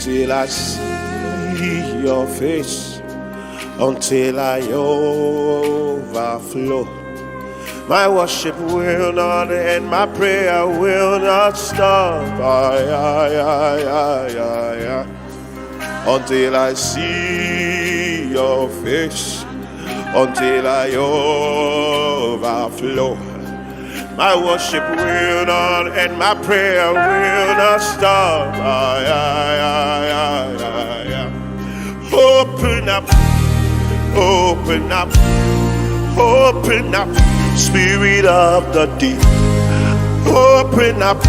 until I see your face, until I overflow. My worship will not end, my prayer will not stop. Until I see your face, until I overflow. My worship will not end, my prayer will not stop. Open up, open up, open up, Spirit of the deep. Open up,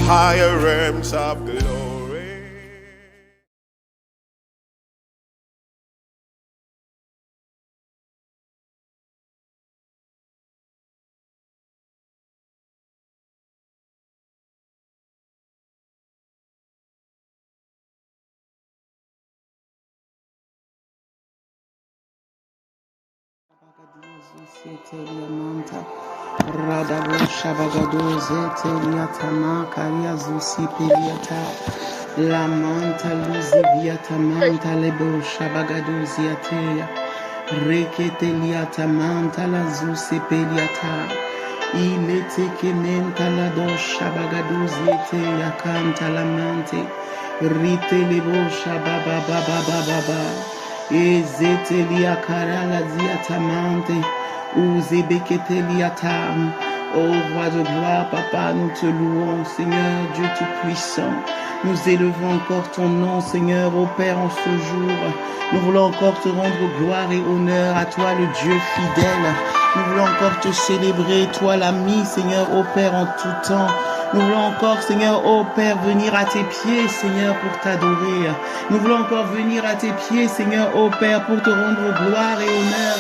higher realms of glory. Radabo Shabagado Zeteliatama Karia Zusi Peliata La Manta Luziviata Manta Lebo Shabagado Ziatea Reketeliata Manta La Zusi Peliata Ilete Kementa La Do Shabagado Zietea Canta La Mante Rite Lebo Shababa Baba Baba Ezetelia Karala Ziatamante Uzebeketeliatam. Oh roi de gloire, papa, nous te louons, Seigneur Dieu Tout-Puissant. Nous élevons encore ton nom, Seigneur, ô Père, en ce jour. Nous voulons encore te rendre gloire et honneur à toi, le Dieu fidèle. Nous voulons encore te célébrer, toi l'ami, Seigneur, ô Père, en tout temps. Nous voulons encore, Seigneur, ô Père, venir à tes pieds, Seigneur, pour t'adorer. Nous voulons encore venir à tes pieds, Seigneur, ô Père, pour te rendre gloire et honneur.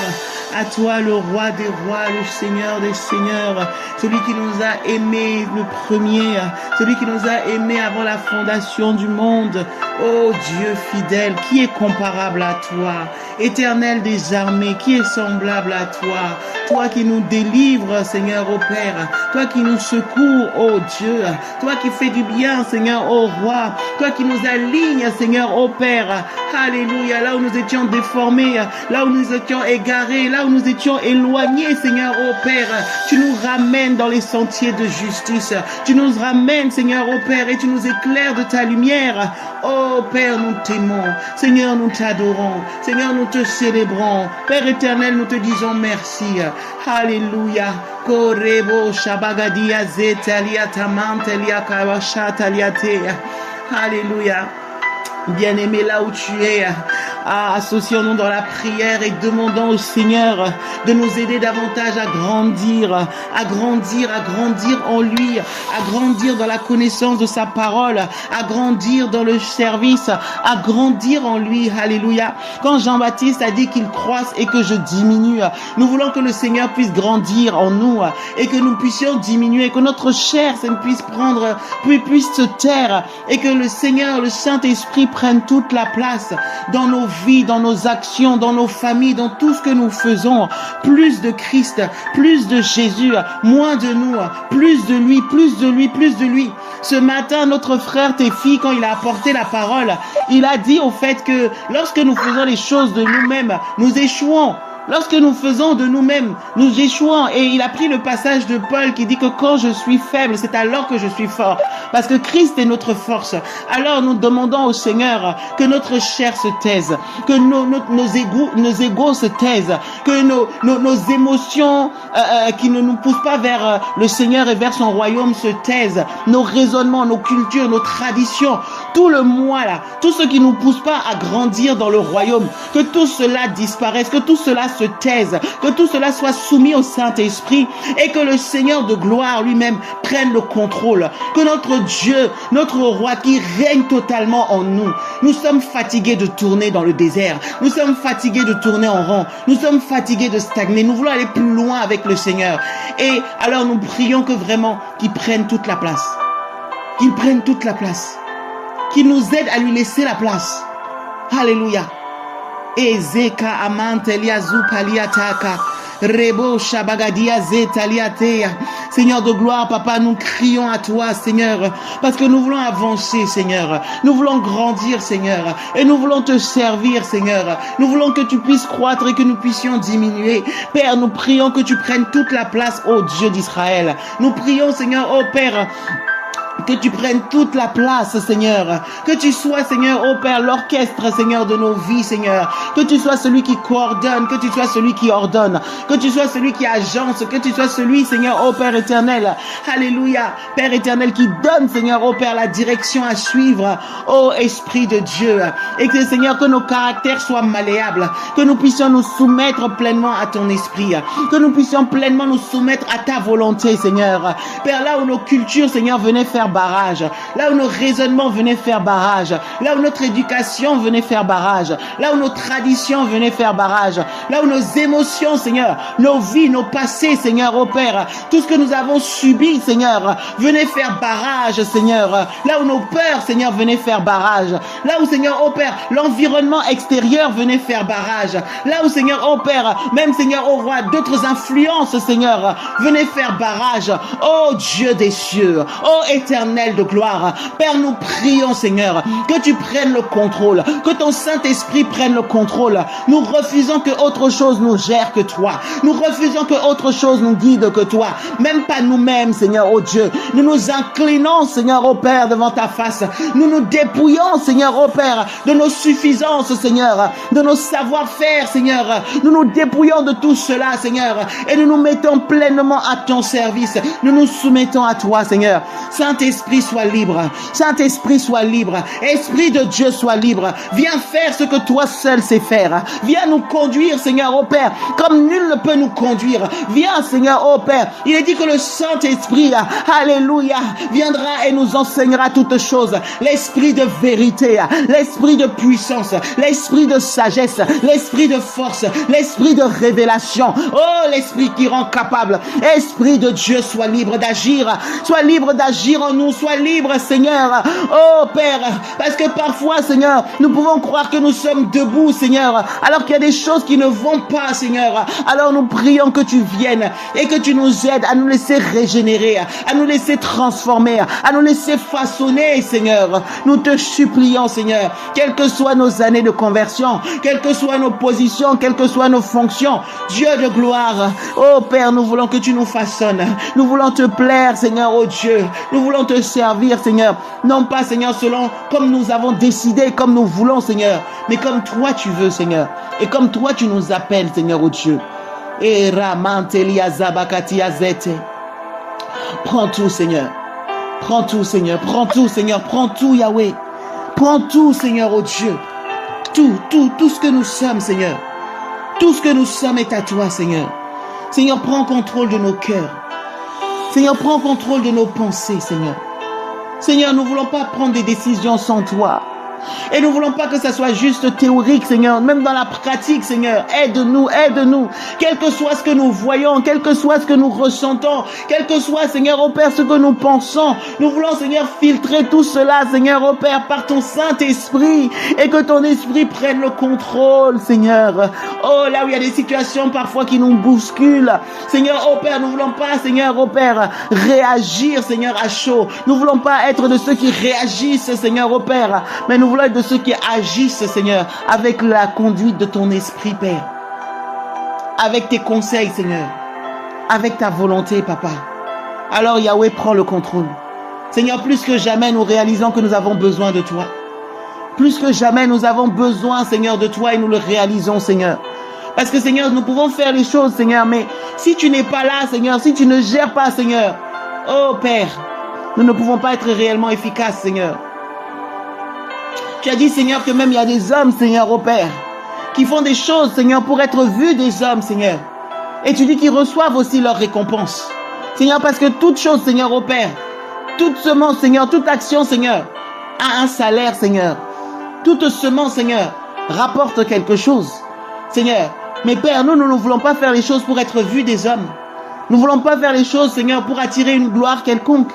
À toi, le roi des rois, le Seigneur des seigneurs, celui qui nous a aimés le premier, celui qui nous a aimés avant la fondation du monde. Ô Dieu fidèle, qui est comparable à toi? Éternel des armées, qui est semblable à toi? Toi qui nous délivres, Seigneur, ô Père. Toi qui nous secours, ô Dieu. Toi qui fais du bien, Seigneur, ô Roi. Toi qui nous alignes, Seigneur, ô Père. Alléluia. Là où nous étions déformés, là où nous étions égarés, là où nous étions éloignés, Seigneur, ô Père. Tu nous ramènes dans les sentiers de justice. Tu nous ramènes, Seigneur, ô Père, et tu nous éclaires de ta lumière. Oh Père, nous t'aimons. Seigneur, nous t'adorons. Seigneur, nous te célébrons. Père éternel, nous te disons merci. Alléluia. Korebo shabagadia zetalia tamantelia kawashataliatea. Alléluia. Bien-aimé, là où tu es, associons-nous dans la prière et demandons au Seigneur de nous aider davantage à grandir en lui, à grandir dans la connaissance de sa parole, à grandir dans le service, à grandir en lui. Alléluia. Quand Jean-Baptiste a dit qu'il croisse et que je diminue, nous voulons que le Seigneur puisse grandir en nous et que nous puissions diminuer, que notre chair puisse se taire et que le Seigneur, le Saint-Esprit prenne toute la place dans nos vies, dans nos actions, dans nos familles, dans tout ce que nous faisons. Plus de Christ, plus de Jésus, moins de nous, plus de lui, plus de lui, plus de lui. Ce matin, notre frère Théphie, quand il a apporté la parole, il a dit au fait que lorsque nous faisons les choses de nous-mêmes, nous échouons. Lorsque nous faisons de nous-mêmes, nous échouons. Et il a pris le passage de Paul qui dit que quand je suis faible, c'est alors que je suis fort. Parce que Christ est notre force. Alors nous demandons au Seigneur que notre chair se taise, que nos égos se taisent, que nos émotions qui ne nous poussent pas vers le Seigneur et vers son royaume se taisent. Nos raisonnements, nos cultures, nos traditions, tout le moi là, tout ce qui ne nous pousse pas à grandir dans le royaume, que tout cela disparaisse, que tout cela se taise, que tout cela soit soumis au Saint-Esprit et que le Seigneur de gloire lui-même prenne le contrôle. Que notre Dieu, notre roi qui règne totalement en nous. Nous sommes fatigués de tourner dans le désert. Nous sommes fatigués de tourner en rond. Nous sommes fatigués de stagner. Nous voulons aller plus loin avec le Seigneur. Et alors nous prions que vraiment qu'il prenne toute la place. Qu'il prenne toute la place. Qu'il nous aide à lui laisser la place. Alléluia. Ezeka amantelia zupaliataka rebo shabagadia zetaliatea Seigneur de gloire, Papa, nous crions à toi, Seigneur, parce que nous voulons avancer, Seigneur. Nous voulons grandir, Seigneur, et nous voulons te servir, Seigneur. Nous voulons que tu puisses croître et que nous puissions diminuer. Père, nous prions que tu prennes toute la place, ô Dieu d'Israël. Nous prions, Seigneur, ô Père, que tu prennes toute la place, Seigneur. Que tu sois, Seigneur, ô Père, l'orchestre, Seigneur, de nos vies, Seigneur. Que tu sois celui qui coordonne, que tu sois celui qui ordonne, que tu sois celui qui agence, que tu sois celui, Seigneur, ô Père éternel. Alléluia. Père éternel, qui donne, Seigneur, ô Père, la direction à suivre, ô Esprit de Dieu. Et que, Seigneur, que nos caractères soient malléables, que nous puissions nous soumettre pleinement à ton esprit, que nous puissions pleinement nous soumettre à ta volonté, Seigneur. Père, là où nos cultures, Seigneur, venaient faire barrage, là où nos raisonnements venaient faire barrage, là où notre éducation venait faire barrage, là où nos traditions venaient faire barrage, là où nos émotions, Seigneur, nos vies, nos passés, Seigneur, ô Père, tout ce que nous avons subi, Seigneur, venait faire barrage, Seigneur, là où nos peurs, Seigneur, venaient faire barrage, là où, Seigneur, ô Père, l'environnement extérieur venait faire barrage, là où, Seigneur, ô Père, même, Seigneur, ô Roi, d'autres influences, Seigneur, venaient faire barrage, ô Dieu des cieux, ô éternel de gloire. Père, nous prions, Seigneur, que tu prennes le contrôle, que ton Saint-Esprit prenne le contrôle. Nous refusons que autre chose nous gère que toi. Nous refusons que autre chose nous guide que toi. Même pas nous-mêmes, Seigneur, ô Dieu. Nous nous inclinons, Seigneur, ô Père, devant ta face. Nous nous dépouillons, Seigneur, ô Père, de nos suffisances, Seigneur, de nos savoir-faire, Seigneur. Nous nous dépouillons de tout cela, Seigneur, et nous nous mettons pleinement à ton service. Nous nous soumettons à toi, Seigneur. Saint-Esprit, sois libre. Saint-Esprit, sois libre. Esprit de Dieu, sois libre. Viens faire ce que toi seul sais faire. Viens nous conduire, Seigneur, ô Père, comme nul ne peut nous conduire. Viens, Seigneur, ô Père. Il est dit que le Saint-Esprit, alléluia, viendra et nous enseignera toutes choses. L'esprit de vérité, l'esprit de puissance, l'esprit de sagesse, l'esprit de force, l'esprit de révélation. Oh, l'esprit qui rend capable. Esprit de Dieu, sois libre d'agir. Sois libre d'agir en nous. Sois libre, Seigneur. Oh, Père, parce que parfois, Seigneur, nous pouvons croire que nous sommes debout, Seigneur, alors qu'il y a des choses qui ne vont pas, Seigneur. Alors nous prions que tu viennes et que tu nous aides à nous laisser régénérer, à nous laisser transformer, à nous laisser façonner, Seigneur. Nous te supplions, Seigneur, quelles que soient nos années de conversion, quelles que soient nos positions, quelles que soient nos fonctions, Dieu de gloire, oh Père, nous voulons que tu nous façonnes. Nous voulons te plaire, Seigneur, oh Dieu. Nous voulons te servir, Seigneur. Non pas, Seigneur, selon comme nous avons décidé, comme nous voulons, Seigneur, mais comme toi tu veux, Seigneur. Et comme toi tu nous appelles, Seigneur, oh Dieu. Et Ramantelia Zabakatia Zete. Prends tout, Seigneur. Prends tout, Seigneur. Prends tout, Seigneur. Prends tout, Yahweh. Prends tout, Seigneur, oh Dieu. Tout ce que nous sommes, Seigneur. Tout ce que nous sommes est à toi, Seigneur. Seigneur, prends contrôle de nos cœurs. Seigneur, prends contrôle de nos pensées, Seigneur. Seigneur, nous ne voulons pas prendre des décisions sans toi. Et nous ne voulons pas que ça soit juste théorique, Seigneur. Même dans la pratique, Seigneur, aide-nous, aide-nous. Quel que soit ce que nous voyons, quel que soit ce que nous ressentons, quel que soit, Seigneur, ô Père, ce que nous pensons. Nous voulons, Seigneur, filtrer tout cela, Seigneur, ô Père, par ton Saint-Esprit. Et que ton Esprit prenne le contrôle, Seigneur. Oh, là où il y a des situations parfois qui nous bousculent. Seigneur, ô Père, nous ne voulons pas, Seigneur, ô Père, réagir, Seigneur, à chaud. Nous ne voulons pas être de ceux qui réagissent, Seigneur, ô Père. Mais nous voulons être de ceux qui agissent, Seigneur, avec la conduite de ton Esprit, Père. Avec tes conseils, Seigneur. Avec ta volonté, Papa. Alors, Yahweh, prends le contrôle. Seigneur, plus que jamais, nous réalisons que nous avons besoin de toi. Plus que jamais, nous avons besoin, Seigneur, de toi et nous le réalisons, Seigneur. Parce que, Seigneur, nous pouvons faire les choses, Seigneur, mais si tu n'es pas là, Seigneur, si tu ne gères pas, Seigneur, oh Père, nous ne pouvons pas être réellement efficaces, Seigneur. Tu as dit, Seigneur, que même il y a des hommes, Seigneur, ô Père, qui font des choses, Seigneur, pour être vus des hommes, Seigneur. Et tu dis qu'ils reçoivent aussi leur récompense. Seigneur, parce que toute chose, Seigneur, ô Père, toute semence, Seigneur, toute action, Seigneur, a un salaire, Seigneur. Toute semence, Seigneur, rapporte quelque chose. Seigneur, mais Père, nous ne voulons pas faire les choses pour être vus des hommes. Nous ne voulons pas faire les choses, Seigneur, pour attirer une gloire quelconque.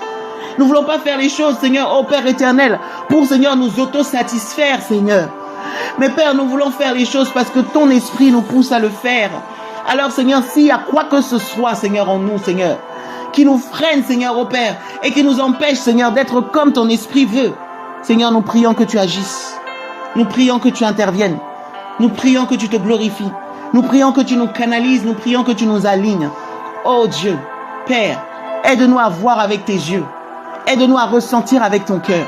Nous ne voulons pas faire les choses, Seigneur, ô Père éternel, pour, Seigneur, nous autosatisfaire, Seigneur. Mais Père, nous voulons faire les choses parce que ton esprit nous pousse à le faire. Alors, Seigneur, s'il y a quoi que ce soit, Seigneur, en nous, Seigneur, qui nous freinent, Seigneur, au Père, et qui nous empêchent, Seigneur, d'être comme ton esprit veut. Seigneur, nous prions que tu agisses. Nous prions que tu interviennes. Nous prions que tu te glorifies. Nous prions que tu nous canalises. Nous prions que tu nous alignes. Oh Dieu, Père, aide-nous à voir avec tes yeux. Aide-nous à ressentir avec ton cœur.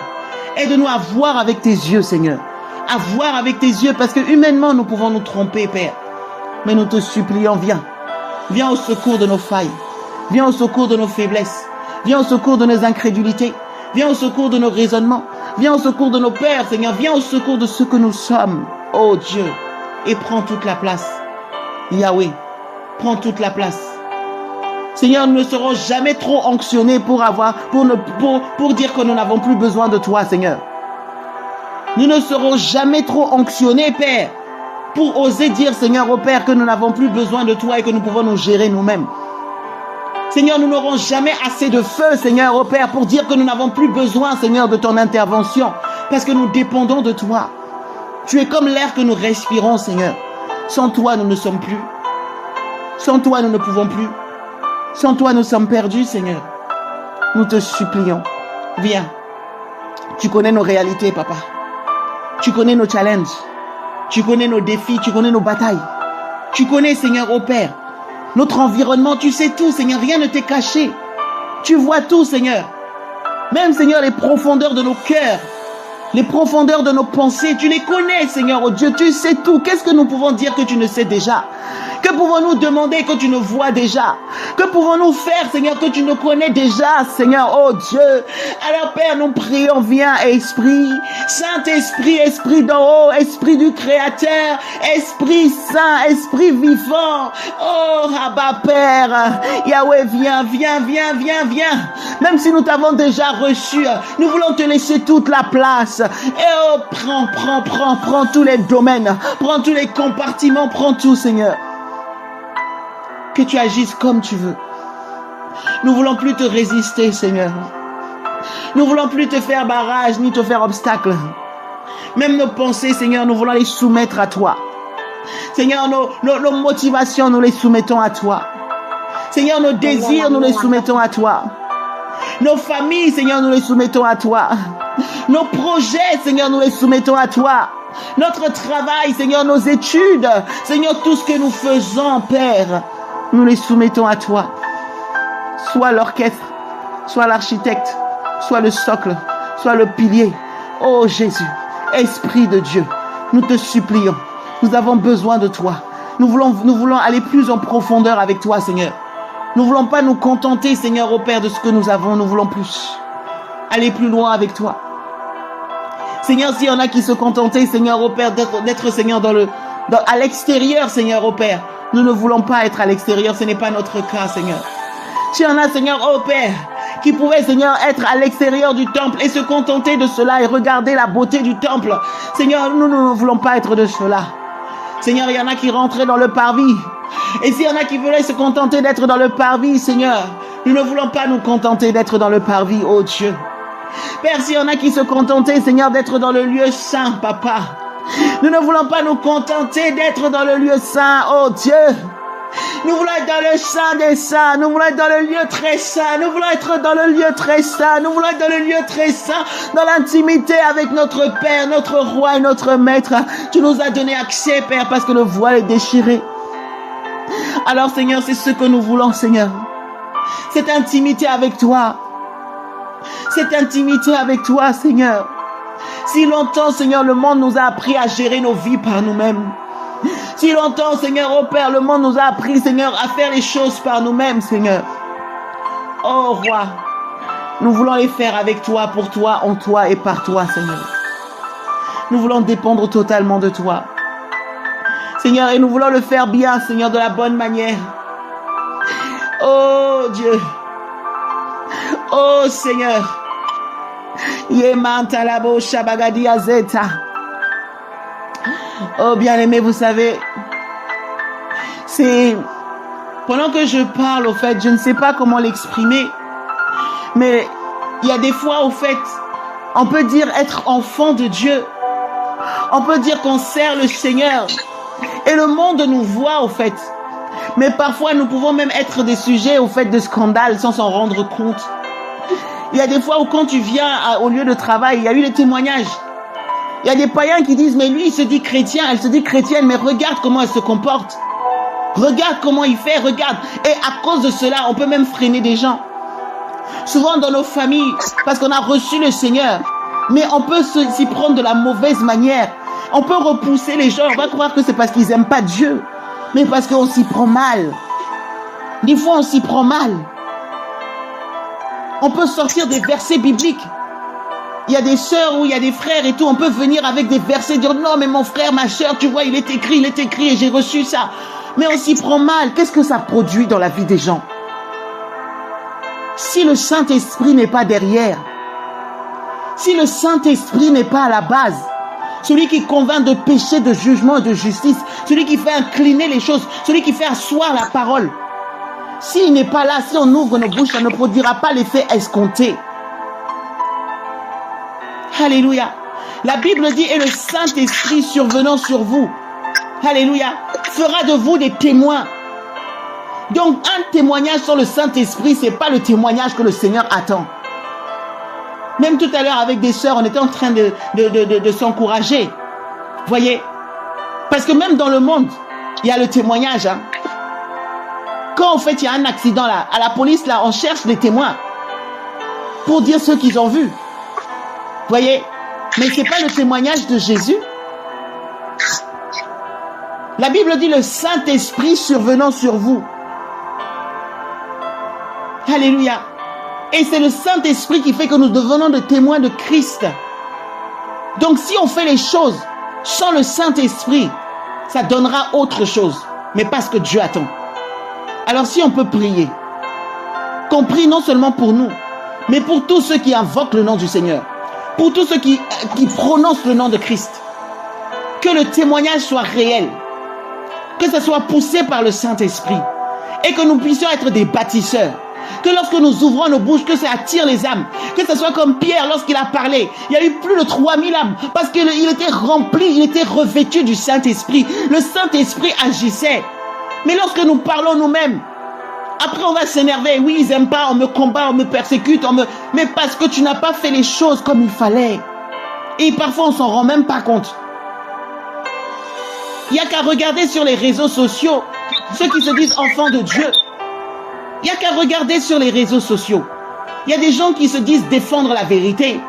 Aide-nous à voir avec tes yeux, Seigneur. À voir avec tes yeux, parce que humainement, nous pouvons nous tromper, Père. Mais nous te supplions, viens. Viens au secours de nos failles. Viens au secours de nos faiblesses. Viens au secours de nos incrédulités. Viens au secours de nos raisonnements. Viens au secours de nos pères, Seigneur. Viens au secours de ce que nous sommes. Oh Dieu. Et prends toute la place. Yahweh, prends toute la place. Seigneur, nous ne serons jamais trop anxionnés pour dire que nous n'avons plus besoin de toi, Seigneur. Nous ne serons jamais trop anxionnés, Père, pour oser dire, Seigneur, au Père, que nous n'avons plus besoin de toi et que nous pouvons nous gérer nous-mêmes. Seigneur, nous n'aurons jamais assez de feu, Seigneur, au Père, pour dire que nous n'avons plus besoin, Seigneur, de ton intervention, parce que nous dépendons de toi. Tu es comme l'air que nous respirons, Seigneur. Sans toi, nous ne sommes plus. Sans toi, nous ne pouvons plus. Sans toi, nous sommes perdus, Seigneur. Nous te supplions. Viens. Tu connais nos réalités, Papa. Tu connais nos challenges. Tu connais nos défis. Tu connais nos batailles. Tu connais, Seigneur, ô Père, notre environnement. Tu sais tout, Seigneur. Rien ne t'est caché. Tu vois tout, Seigneur. Même, Seigneur, les profondeurs de nos cœurs. Les profondeurs de nos pensées. Tu les connais, Seigneur, ô Dieu. Tu sais tout. Qu'est-ce que nous pouvons dire que tu ne sais déjà? Que pouvons-nous demander que tu ne vois déjà? Que pouvons-nous faire, Seigneur, que tu ne connais déjà, Seigneur, oh Dieu? Alors, Père, nous prions, viens, Esprit, Saint-Esprit, Esprit d'en haut, Esprit du Créateur, Esprit Saint, Esprit vivant. Oh, Abba, Père, Yahweh, viens, viens, viens, viens, viens. Même si nous t'avons déjà reçu, nous voulons te laisser toute la place. Et oh, prends tous les domaines, prends tous les compartiments, prends tout, Seigneur. Que tu agisses comme tu veux. Nous voulons plus te résister, Seigneur. Nous voulons plus te faire barrage, ni te faire obstacle. Même nos pensées, Seigneur, nous voulons les soumettre à toi. Seigneur, nos motivations, nous les soumettons à toi. Seigneur, nos désirs, nous les soumettons à toi. Nos familles, Seigneur, nous les soumettons à toi. Nos projets, Seigneur, nous les soumettons à toi. Notre travail, Seigneur, nos études, Seigneur, tout ce que nous faisons, Père, nous les soumettons à toi. Sois l'orchestre, sois l'architecte, sois le socle, sois le pilier. Oh Jésus, Esprit de Dieu, nous te supplions. Nous avons besoin de toi. Nous voulons aller plus en profondeur avec toi, Seigneur. Nous ne voulons pas nous contenter, Seigneur, au Père, de ce que nous avons. Nous voulons plus aller plus loin avec toi. Seigneur, s'il y en a qui se contentaient, Seigneur, au Père, d'être Seigneur, à l'extérieur, Seigneur, au Père, nous ne voulons pas être à l'extérieur. Ce n'est pas notre cas, Seigneur. S'il y en a, Seigneur, au Père, qui pouvaient, Seigneur, être à l'extérieur du temple et se contenter de cela et regarder la beauté du temple, Seigneur, nous ne voulons pas être de cela. Seigneur, il y en a qui rentraient dans le parvis. Et s'il y en a qui voulaient se contenter d'être dans le parvis, Seigneur, nous ne voulons pas nous contenter d'être dans le parvis, oh Dieu. Père, s'il y en a qui se contentaient, Seigneur, d'être dans le lieu saint, Papa, nous ne voulons pas nous contenter d'être dans le lieu saint, oh Dieu. Nous voulons être dans le saint des saints. Nous voulons être dans le lieu très saint. Nous voulons être dans le lieu très saint. Nous voulons être dans le lieu très saint, dans l'intimité avec notre Père, notre Roi et notre Maître. Tu nous as donné accès, Père, parce que le voile est déchiré. Alors, Seigneur, c'est ce que nous voulons, Seigneur. Cette intimité avec toi. Cette intimité avec toi, Seigneur. Si longtemps, Seigneur, le monde nous a appris à gérer nos vies par nous-mêmes. Si longtemps, Seigneur, oh Père, le monde nous a appris, Seigneur, à faire les choses par nous-mêmes, Seigneur. Oh Roi, nous voulons les faire avec toi, pour toi, en toi et par toi, Seigneur. Nous voulons dépendre totalement de toi. Seigneur, et nous voulons le faire bien, Seigneur, de la bonne manière. Oh Dieu. Oh Seigneur. Yemantalabo Shabagadi Azeta. Oh bien-aimé, vous savez, c'est pendant que je parle, au fait, je ne sais pas comment l'exprimer, mais il y a des fois, au fait, on peut dire être enfant de Dieu, on peut dire qu'on sert le Seigneur, et le monde nous voit, au fait, Mais parfois, nous pouvons même être des sujets au fait de scandales sans s'en rendre compte. Il y a des fois où quand tu viens au lieu de travail, il y a eu des témoignages. Il y a des païens qui disent, mais lui, il se dit chrétien, elle se dit chrétienne, mais regarde comment elle se comporte. Regarde comment il fait, regarde. Et à cause de cela, on peut même freiner des gens. Souvent dans nos familles, parce qu'on a reçu le Seigneur, mais on peut s'y prendre de la mauvaise manière. On peut repousser les gens, on va croire que c'est parce qu'ils n'aiment pas Dieu, mais parce qu'on s'y prend mal. Des fois, on s'y prend mal. On peut sortir des versets bibliques. Il y a des sœurs ou il y a des frères et tout, on peut venir avec des versets, dire non mais mon frère, ma sœur, tu vois, il est écrit et j'ai reçu ça. Mais on s'y prend mal. Qu'est-ce que ça produit dans la vie des gens? Si le Saint-Esprit n'est pas derrière, si le Saint-Esprit n'est pas à la base, celui qui convainc de péché, de jugement et de justice, celui qui fait incliner les choses, celui qui fait asseoir la parole, s'il n'est pas là, si on ouvre nos bouches, ça ne produira pas l'effet escompté. Alléluia. La Bible dit, et le Saint-Esprit survenant sur vous, alléluia, fera de vous des témoins. Donc, un témoignage sur le Saint-Esprit, ce n'est pas le témoignage que le Seigneur attend. Même tout à l'heure, avec des sœurs, on était en train de s'encourager. Voyez? Parce que même dans le monde, il y a le témoignage. Hein. Quand, en fait, il y a un accident, là, à la police, là, on cherche des témoins pour dire ce qu'ils ont vu. Voyez? Mais ce n'est pas le témoignage de Jésus. La Bible dit le Saint-Esprit survenant sur vous. Alléluia. Et c'est le Saint-Esprit qui fait que nous devenons des témoins de Christ. Donc si on fait les choses sans le Saint-Esprit, ça donnera autre chose. Mais pas ce que Dieu attend. Alors si on peut prier, qu'on prie non seulement pour nous, mais pour tous ceux qui invoquent le nom du Seigneur, pour tous ceux qui prononcent le nom de Christ, que le témoignage soit réel, que ce soit poussé par le Saint-Esprit et que nous puissions être des bâtisseurs. Que lorsque nous ouvrons nos bouches, que ça attire les âmes. Que ce soit comme Pierre lorsqu'il a parlé. Il y a eu plus de 3000 âmes parce qu'il était rempli, il était revêtu du Saint-Esprit. Le Saint-Esprit agissait. Mais lorsque nous parlons nous-mêmes, après on va s'énerver. Oui, ils n'aiment pas, on me combat, on me persécute. Mais parce que tu n'as pas fait les choses comme il fallait. Et parfois on s'en rend même pas compte. Il n'y a qu'à regarder sur les réseaux sociaux ceux qui se disent enfants de Dieu. Il n'y a qu'à regarder sur les réseaux sociaux. Il y a des gens qui se disent défendre la vérité,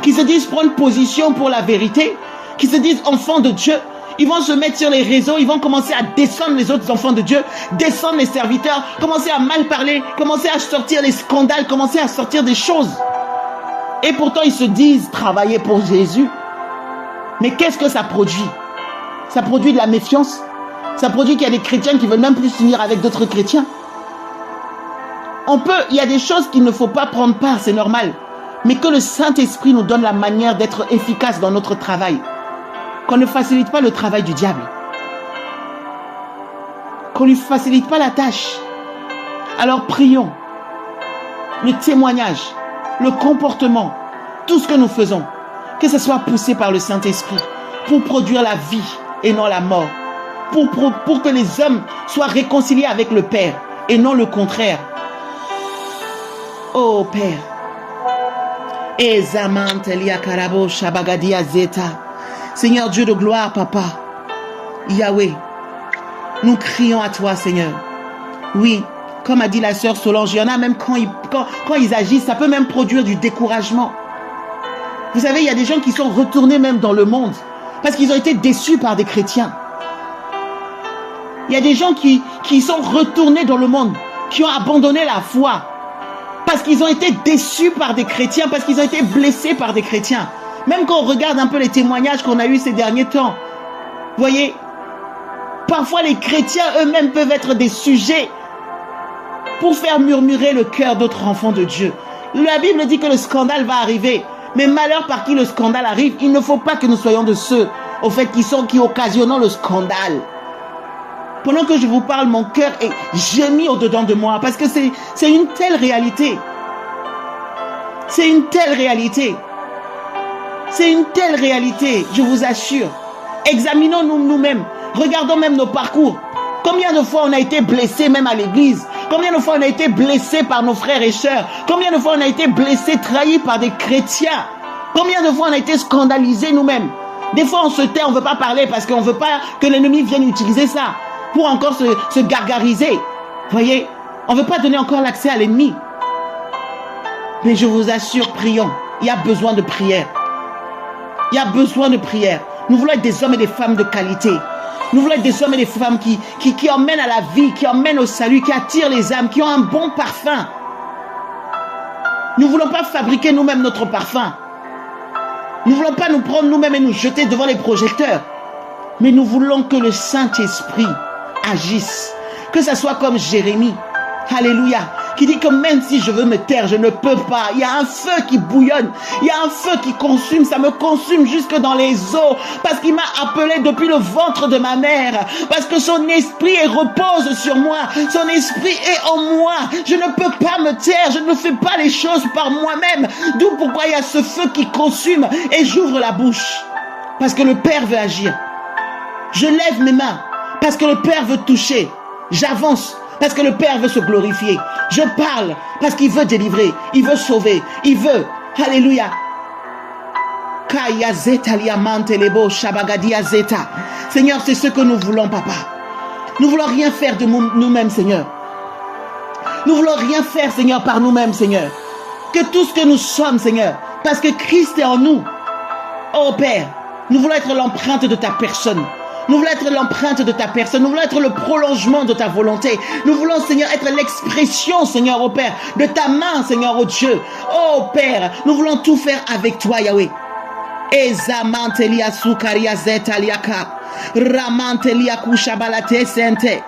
qui se disent prendre position pour la vérité, qui se disent enfants de Dieu. Ils vont se mettre sur les réseaux, ils vont commencer à descendre les autres enfants de Dieu, descendre les serviteurs, commencer à mal parler, commencer à sortir les scandales, commencer à sortir des choses. Et pourtant, ils se disent travailler pour Jésus. Mais qu'est-ce que ça produit? Ça produit de la méfiance. Ça produit qu'il y a des chrétiens qui ne veulent même plus s'unir avec d'autres chrétiens. Il y a des choses qu'il ne faut pas prendre part, c'est normal. Mais que le Saint-Esprit nous donne la manière d'être efficace dans notre travail. Qu'on ne facilite pas le travail du diable. Qu'on ne lui facilite pas la tâche. Alors prions. Le témoignage, le comportement, tout ce que nous faisons, que ce soit poussé par le Saint-Esprit pour produire la vie et non la mort. Pour que les hommes soient réconciliés avec le Père et non le contraire. Oh Père, Seigneur Dieu de gloire, Papa, Yahweh, nous crions à toi, Seigneur. Oui, comme a dit la sœur Solange, il y en a même quand ils agissent, ça peut même produire du découragement. Vous savez, il y a des gens qui sont retournés même dans le monde parce qu'ils ont été déçus par des chrétiens. Il y a des gens qui sont retournés dans le monde, qui ont abandonné la foi. Parce qu'ils ont été déçus par des chrétiens, parce qu'ils ont été blessés par des chrétiens. Même quand on regarde un peu les témoignages qu'on a eus ces derniers temps, vous voyez, parfois les chrétiens eux-mêmes peuvent être des sujets pour faire murmurer le cœur d'autres enfants de Dieu. La Bible dit que le scandale va arriver, mais malheur par qui le scandale arrive, il ne faut pas que nous soyons de ceux, au fait, qui occasionnent le scandale. Pendant que je vous parle, mon cœur est gémi au-dedans de moi parce que c'est une telle réalité. C'est une telle réalité. C'est une telle réalité, je vous assure. Examinons-nous nous-mêmes. Regardons même nos parcours. Combien de fois on a été blessé même à l'église? Combien de fois on a été blessé par nos frères et sœurs? Combien de fois on a été blessé, trahi par des chrétiens? Combien de fois on a été scandalisé nous-mêmes? Des fois on se tait, on ne veut pas parler parce qu'on ne veut pas que l'ennemi vienne utiliser ça pour encore se gargariser. Voyez, on ne veut pas donner encore l'accès à l'ennemi. Mais je vous assure, prions. Il y a besoin de prière. Il y a besoin de prière. Nous voulons être des hommes et des femmes de qualité. Nous voulons être des hommes et des femmes qui emmènent à la vie, qui emmènent au salut, qui attirent les âmes, qui ont un bon parfum. Nous ne voulons pas fabriquer nous-mêmes notre parfum. Nous ne voulons pas nous prendre nous-mêmes et nous jeter devant les projecteurs. Mais nous voulons que le Saint-Esprit agisse. Que ça soit comme Jérémie. Alléluia. Qui dit que même si je veux me taire, je ne peux pas. Il y a un feu qui bouillonne. Il y a un feu qui consume. Ça me consume jusque dans les os. Parce qu'il m'a appelé depuis le ventre de ma mère. Parce que son esprit repose sur moi. Son esprit est en moi. Je ne peux pas me taire. Je ne fais pas les choses par moi-même. D'où pourquoi il y a ce feu qui consume. Et j'ouvre la bouche. Parce que le Père veut agir. Je lève mes mains. Parce que le Père veut toucher. J'avance. Parce que le Père veut se glorifier. Je parle parce qu'il veut délivrer. Il veut sauver. Il veut. Alléluia. Seigneur, c'est ce que nous voulons, papa. Nous ne voulons rien faire de nous-mêmes, Seigneur. Nous ne voulons rien faire, Seigneur, par nous-mêmes, Seigneur. Que tout ce que nous sommes, Seigneur, parce que Christ est en nous. Oh Père, nous voulons être l'empreinte de ta personne. Nous voulons être l'empreinte de ta personne. Nous voulons être le prolongement de ta volonté. Nous voulons, Seigneur, être l'expression, Seigneur, oh Père, de ta main, Seigneur, oh Dieu. Oh Père, nous voulons tout faire avec toi, Yahweh. Ezamantelia sukaria zetaliaka. Ramantelia kushabalate sente.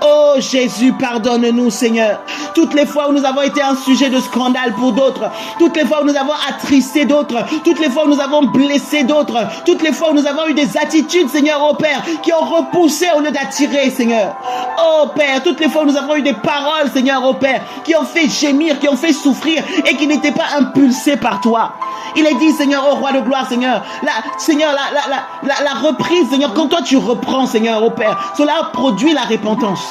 Oh Jésus, pardonne-nous, Seigneur. Toutes les fois où nous avons été un sujet de scandale pour d'autres, toutes les fois où nous avons attristé d'autres, toutes les fois où nous avons blessé d'autres, toutes les fois où nous avons eu des attitudes, Seigneur, oh Père, qui ont repoussé au lieu d'attirer, Seigneur. Oh Père, toutes les fois où nous avons eu des paroles, Seigneur, oh Père, qui ont fait gémir, qui ont fait souffrir et qui n'étaient pas impulsées par toi. Il est dit, Seigneur, oh Roi de gloire, Seigneur, la reprise, Seigneur, quand toi tu reprends, Seigneur, oh Père, cela produit la repentance.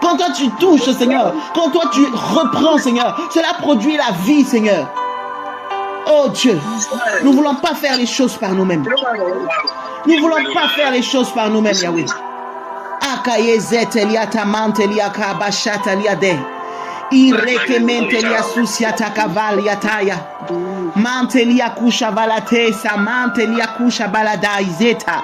Quand toi tu touches, Seigneur, quand toi tu reprends, Seigneur, cela produit la vie, Seigneur. Oh Dieu, nous ne voulons pas faire les choses par nous-mêmes. Nous ne voulons pas faire les choses par nous-mêmes, Yahweh. Irekementelia susiata kavaliataya. Mantelia kusha valatesa, mantelia kusha baladaizeta.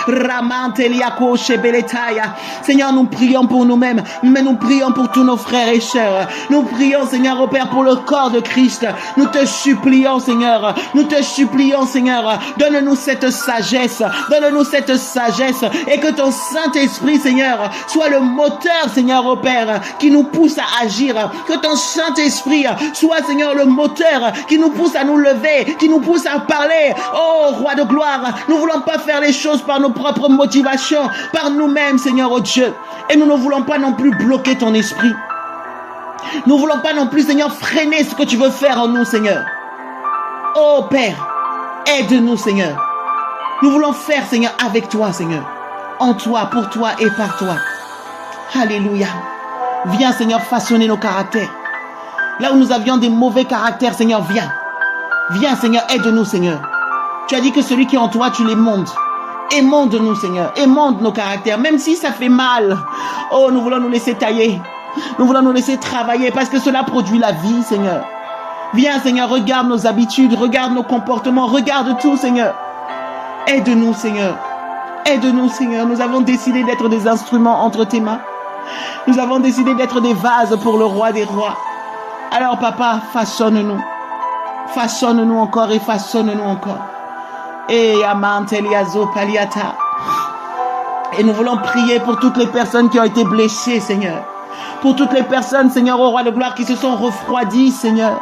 Ramantelia koshe beletaya. Seigneur, nous prions pour nous-mêmes, mais nous prions pour tous nos frères et sœurs. Nous prions, Seigneur, au Père, pour le corps de Christ. Nous te supplions, Seigneur. Nous te supplions, Seigneur. Donne-nous cette sagesse. Donne-nous cette sagesse. Et que ton Saint-Esprit, Seigneur, soit le moteur, Seigneur, au Père, qui nous pousse à agir. Que ton Saint-Esprit soit, Seigneur, le moteur qui nous pousse à nous lever, qui nous pousse à parler. Oh, Roi de gloire, nous ne voulons pas faire les choses par nos propres motivations, par nous-mêmes, Seigneur, oh Dieu. Et nous ne voulons pas non plus bloquer ton esprit. Nous ne voulons pas non plus, Seigneur, freiner ce que tu veux faire en nous, Seigneur. Oh, Père, aide-nous, Seigneur. Nous voulons faire, Seigneur, avec toi, Seigneur. En toi, pour toi et par toi. Alléluia. Viens, Seigneur, façonner nos caractères. Là où nous avions des mauvais caractères, Seigneur, viens. Viens, Seigneur, aide-nous, Seigneur. Tu as dit que celui qui est en toi, tu l'émondes. Émonde-nous, Seigneur. Émonde nos caractères, même si ça fait mal. Oh, nous voulons nous laisser tailler. Nous voulons nous laisser travailler parce que cela produit la vie, Seigneur. Viens, Seigneur, regarde nos habitudes, regarde nos comportements, regarde tout, Seigneur. Aide-nous, Seigneur. Aide-nous, Seigneur. Nous avons décidé d'être des instruments entre tes mains. Nous avons décidé d'être des vases pour le roi des rois. Alors, papa, façonne-nous. Façonne-nous encore et façonne-nous encore. Et nous voulons prier pour toutes les personnes qui ont été blessées, Seigneur. Pour toutes les personnes, Seigneur, au roi de gloire, qui se sont refroidies, Seigneur.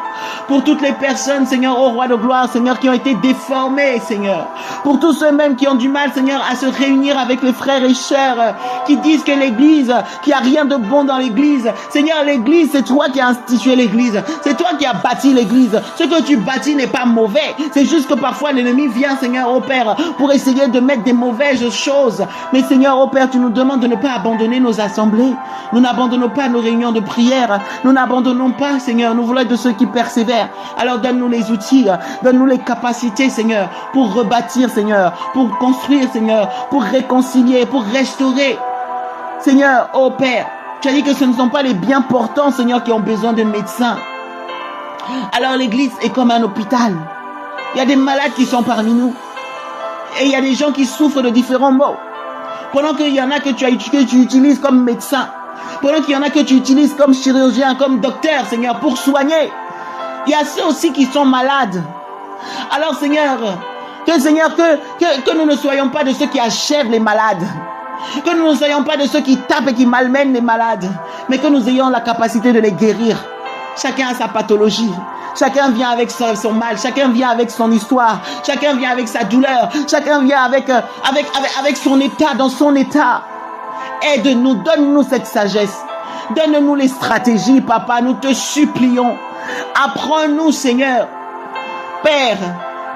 Pour toutes les personnes, Seigneur, ô roi de gloire, Seigneur, qui ont été déformées, Seigneur. Pour tous ceux même qui ont du mal, Seigneur, à se réunir avec les frères et sœurs, qui disent que l'église, qu'il n'y a rien de bon dans l'église. Seigneur, l'église, c'est toi qui as institué l'église. C'est toi qui as bâti l'église. Ce que tu bâtis n'est pas mauvais. C'est juste que parfois l'ennemi vient, Seigneur, ô Père, pour essayer de mettre des mauvaises choses. Mais Seigneur, ô Père, tu nous demandes de ne pas abandonner nos assemblées. Nous n'abandonnons pas nos réunions de prière. Nous n'abandonnons pas, Seigneur. Nous voulons être de ceux qui persévèrent. Alors donne-nous les outils, donne-nous les capacités, Seigneur, pour rebâtir, Seigneur, pour construire, Seigneur, pour réconcilier, pour restaurer. Seigneur, ô Père, tu as dit que ce ne sont pas les bien portants, Seigneur, qui ont besoin de médecins. Alors l'église est comme un hôpital. Il y a des malades qui sont parmi nous. Et il y a des gens qui souffrent de différents maux. Pendant qu'il y en a que tu utilises comme médecin. Pendant qu'il y en a que tu utilises comme chirurgien, comme docteur, Seigneur, pour soigner. Il y a ceux aussi qui sont malades. Alors Seigneur, que nous ne soyons pas de ceux qui achèvent les malades. Que nous ne soyons pas de ceux qui tapent et qui malmènent les malades. Mais que nous ayons la capacité de les guérir. Chacun a sa pathologie. Chacun vient avec son mal. Chacun vient avec son histoire. Chacun vient avec sa douleur. Chacun vient avec son état, dans son état. Aide-nous, donne-nous cette sagesse. Donne-nous les stratégies, Papa. Nous te supplions. Apprends-nous, Seigneur. Père,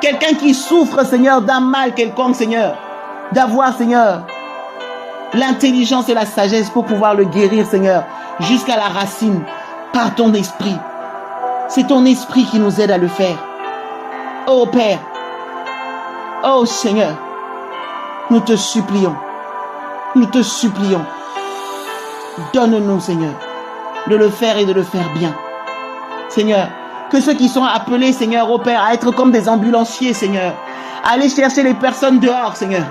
quelqu'un qui souffre, Seigneur, d'un mal quelconque, Seigneur, d'avoir, Seigneur, l'intelligence et la sagesse pour pouvoir le guérir, Seigneur, jusqu'à la racine, par ton esprit. C'est ton esprit qui nous aide à le faire. Oh Père, oh Seigneur, nous te supplions, donne-nous, Seigneur, de le faire et de le faire bien. Seigneur, que ceux qui sont appelés, Seigneur, oh Père, à être comme des ambulanciers, Seigneur, à aller chercher les personnes dehors, Seigneur,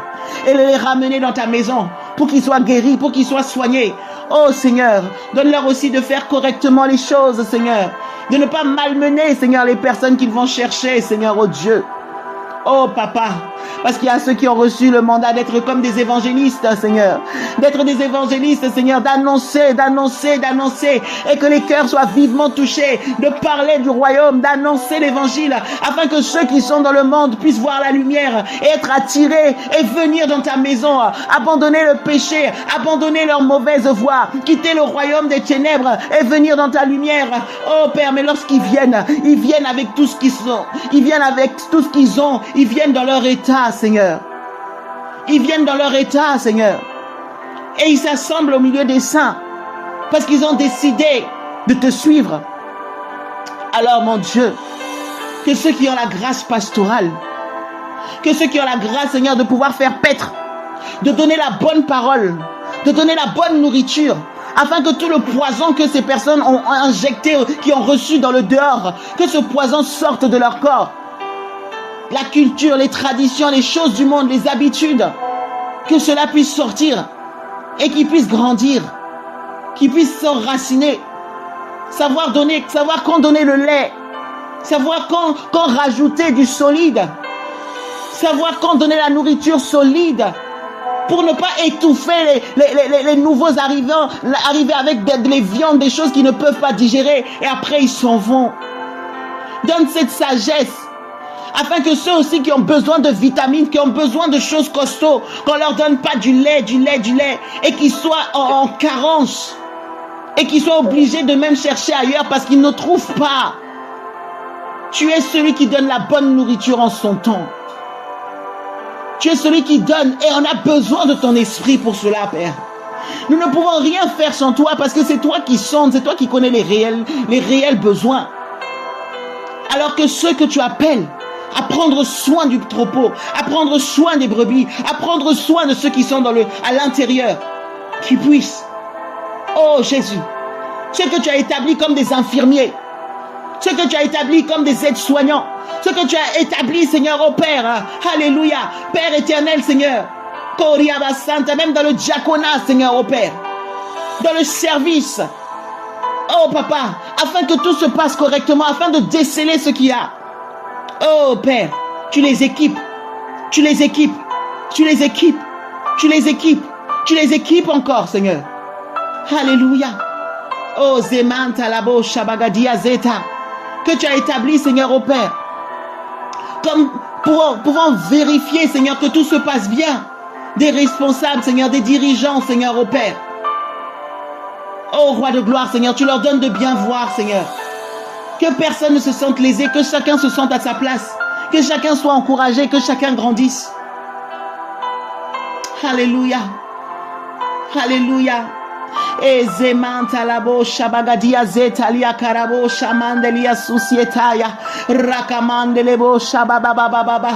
et les ramener dans ta maison pour qu'ils soient guéris, pour qu'ils soient soignés. Oh Seigneur, donne-leur aussi de faire correctement les choses, Seigneur, de ne pas malmener, Seigneur, les personnes qu'ils vont chercher, Seigneur, oh Dieu. Oh Papa, parce qu'il y a ceux qui ont reçu le mandat d'être comme des évangélistes, Seigneur. D'être des évangélistes, Seigneur, d'annoncer, et que les cœurs soient vivement touchés, de parler du royaume, d'annoncer l'évangile, afin que ceux qui sont dans le monde puissent voir la lumière et être attirés et venir dans ta maison, abandonner le péché, abandonner leur mauvaise voie, quitter le royaume des ténèbres et venir dans ta lumière. Oh Père, mais lorsqu'ils viennent, ils viennent avec tout ce qu'ils sont, ils viennent avec tout ce qu'ils ont, ils viennent dans leur état, Seigneur. Ils viennent dans leur état, Seigneur. Et ils s'assemblent au milieu des saints parce qu'ils ont décidé de te suivre. Alors, mon Dieu, que ceux qui ont la grâce pastorale, que ceux qui ont la grâce, Seigneur, de pouvoir faire paître, de donner la bonne parole, de donner la bonne nourriture, afin que tout le poison que ces personnes ont injecté, qui ont reçu dans le dehors, que ce poison sorte de leur corps. La culture, les traditions, les choses du monde, les habitudes, que cela puisse sortir et qu'ils puissent grandir, qu'ils puissent s'enraciner, savoir quand donner le lait, savoir quand rajouter du solide, savoir quand donner la nourriture solide, pour ne pas étouffer les nouveaux arrivants, arriver avec des viandes, des choses qu'ils ne peuvent pas digérer, et après ils s'en vont. Donne cette sagesse, afin que ceux aussi qui ont besoin de vitamines, qui ont besoin de choses costauds, qu'on leur donne pas du lait, et qu'ils soient en carence, et qu'ils soient obligés de même chercher ailleurs parce qu'ils ne trouvent pas. Tu es celui qui donne la bonne nourriture en son temps. Tu es celui qui donne, et on a besoin de ton esprit pour cela, Père. Nous ne pouvons rien faire sans toi, parce que c'est toi qui sondes, c'est toi qui connais les réels besoins. Alors que ceux que tu appelles à prendre soin du troupeau, à prendre soin des brebis, à prendre soin de ceux qui sont à l'intérieur, qui puissent, oh Jésus, ceux que tu as établis comme des infirmiers, ceux que tu as établis comme des aides-soignants, ceux que tu as établis, Seigneur, oh Père, alléluia, Père éternel, Seigneur, même dans le diaconat, Seigneur, oh Père, dans le service, oh Papa, afin que tout se passe correctement, afin de déceler ce qu'il y a. Oh Père, tu les équipes encore, Seigneur. Alléluia. Oh Zemanta Labo Shabagadia Zeta. que tu as établis, Seigneur, au Père. Comme pouvant vérifier, Seigneur, que tout se passe bien. Des responsables, Seigneur, des dirigeants, Seigneur, au Père. Oh, Roi de gloire, Seigneur, tu leur donnes de bien voir, Seigneur. Que personne ne se sente lésé, que chacun se sente à sa place. Que chacun soit encouragé, que chacun grandisse. Alléluia. Alléluia. Ezemanta labo shabagadia zetalia karabo shamandelia susietaya rakamandelebo shabababababa.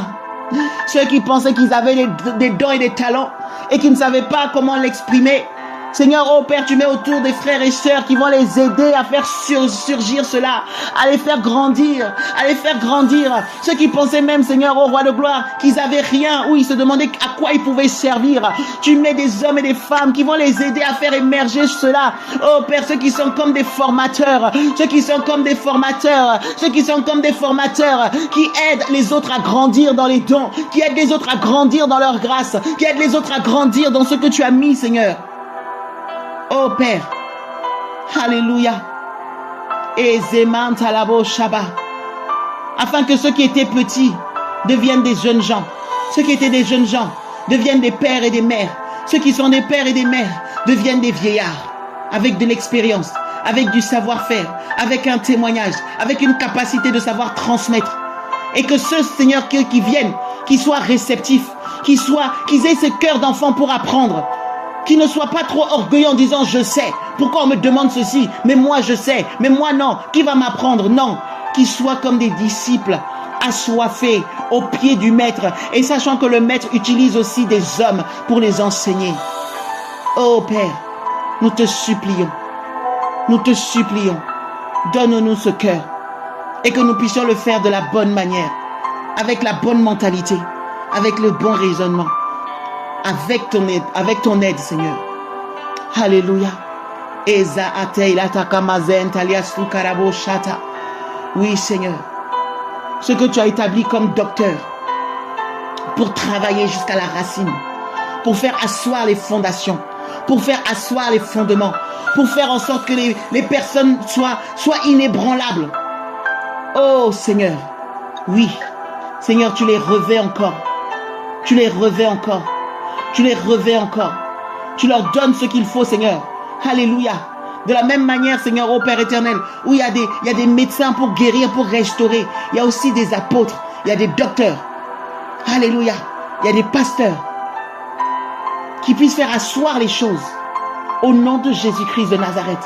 Ceux qui pensaient qu'ils avaient des dons et des talents et qui ne savaient pas comment l'exprimer. Seigneur, oh Père, tu mets autour des frères et sœurs qui vont les aider à faire surgir cela, à les faire grandir, à les faire grandir. Ceux qui pensaient même, Seigneur, au Roi de gloire, qu'ils avaient rien, ou ils se demandaient à quoi ils pouvaient servir. Tu mets des hommes et des femmes qui vont les aider à faire émerger cela. Oh Père, ceux qui sont comme des formateurs, ceux qui sont comme des formateurs, ceux qui sont comme des formateurs, qui aident les autres à grandir dans les dons, qui aident les autres à grandir dans leur grâce, qui aident les autres à grandir dans ce que tu as mis, Seigneur. Oh Père, alléluia, et zemanta labo shaba, afin que ceux qui étaient petits deviennent des jeunes gens, ceux qui étaient des jeunes gens deviennent des pères et des mères, ceux qui sont des pères et des mères deviennent des vieillards, avec de l'expérience, avec du savoir-faire, avec un témoignage, avec une capacité de savoir transmettre, et que ceux, Seigneur, qui viennent, qui soient réceptifs, qu'ils aient ce cœur d'enfant pour apprendre, qui ne soit pas trop orgueilleux en disant je sais, pourquoi on me demande ceci, mais moi je sais, mais moi non, qui va m'apprendre? Non, qu'ils soient comme des disciples assoiffés au pied du maître et sachant que le maître utilise aussi des hommes pour les enseigner. Oh Père, nous te supplions, donne-nous ce cœur et que nous puissions le faire de la bonne manière, avec la bonne mentalité, avec le bon raisonnement. Avec ton aide, Seigneur. Alléluia. Oui, Seigneur. Ce que tu as établi comme docteur pour travailler jusqu'à la racine, pour faire asseoir les fondations, pour faire asseoir les fondements, pour faire en sorte que les personnes soient inébranlables. Oh, Seigneur. Oui. Seigneur, tu les revais encore. Tu les revais encore. Tu les revais encore. Tu leur donnes ce qu'il faut, Seigneur. Alléluia. De la même manière, Seigneur, ô Père éternel, où il y a des médecins pour guérir, pour restaurer. Il y a aussi des apôtres. Il y a des docteurs. Alléluia. Il y a des pasteurs qui puissent faire asseoir les choses. Au nom de Jésus-Christ de Nazareth.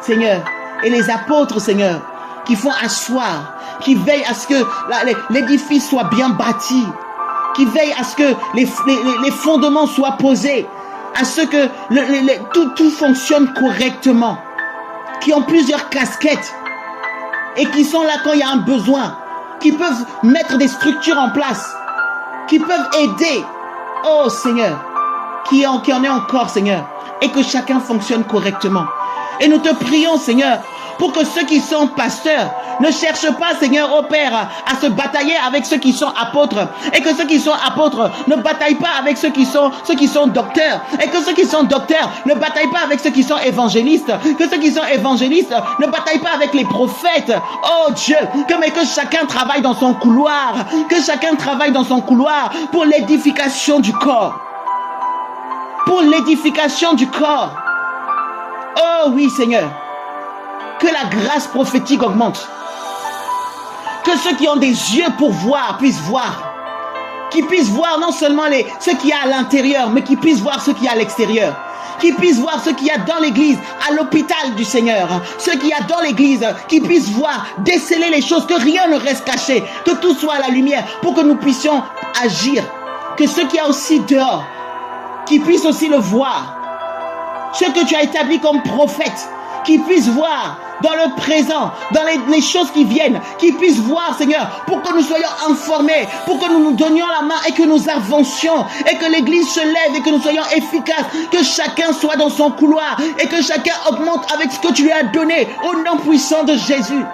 Seigneur. Et les apôtres, Seigneur, qui font asseoir, qui veillent à ce que l'édifice soit bien bâti, qui veillent à ce que les fondements soient posés, à ce que tout fonctionne correctement, qui ont plusieurs casquettes et qui sont là quand il y a un besoin, qui peuvent mettre des structures en place, qui peuvent aider. Oh Seigneur, qui en est encore, Seigneur, et que chacun fonctionne correctement. Et nous te prions, Seigneur, pour que ceux qui sont pasteurs ne cherchent pas, Seigneur, ô Père, à se batailler avec ceux qui sont apôtres. Et que ceux qui sont apôtres ne bataillent pas avec ceux qui sont docteurs. Et que ceux qui sont docteurs ne bataillent pas avec ceux qui sont évangélistes. Que ceux qui sont évangélistes ne bataillent pas avec les prophètes. Oh Dieu, mais que chacun travaille dans son couloir. Que chacun travaille dans son couloir pour l'édification du corps. Pour l'édification du corps. Oh oui, Seigneur. Que la grâce prophétique augmente. Que ceux qui ont des yeux pour voir puissent voir. Qu'ils puissent voir non seulement ce qu'il y a à l'intérieur, mais qu'ils puissent voir ce qu'il y a à l'extérieur. Qu'ils puissent voir ce qu'il y a dans l'église, à l'hôpital du Seigneur. Ce qu'il y a dans l'église, qu'ils puissent voir, déceler les choses, que rien ne reste caché, que tout soit à la lumière, pour que nous puissions agir. Que ce qu'il y a aussi dehors, qu'ils puissent aussi le voir. Ce que tu as établi comme prophète, qu'ils puissent voir dans le présent, dans les choses qui viennent, qu'ils puissent voir, Seigneur, pour que nous soyons informés, pour que nous nous donnions la main et que nous avancions, et que l'église se lève et que nous soyons efficaces, que chacun soit dans son couloir et que chacun augmente avec ce que tu lui as donné, au nom puissant de Jésus.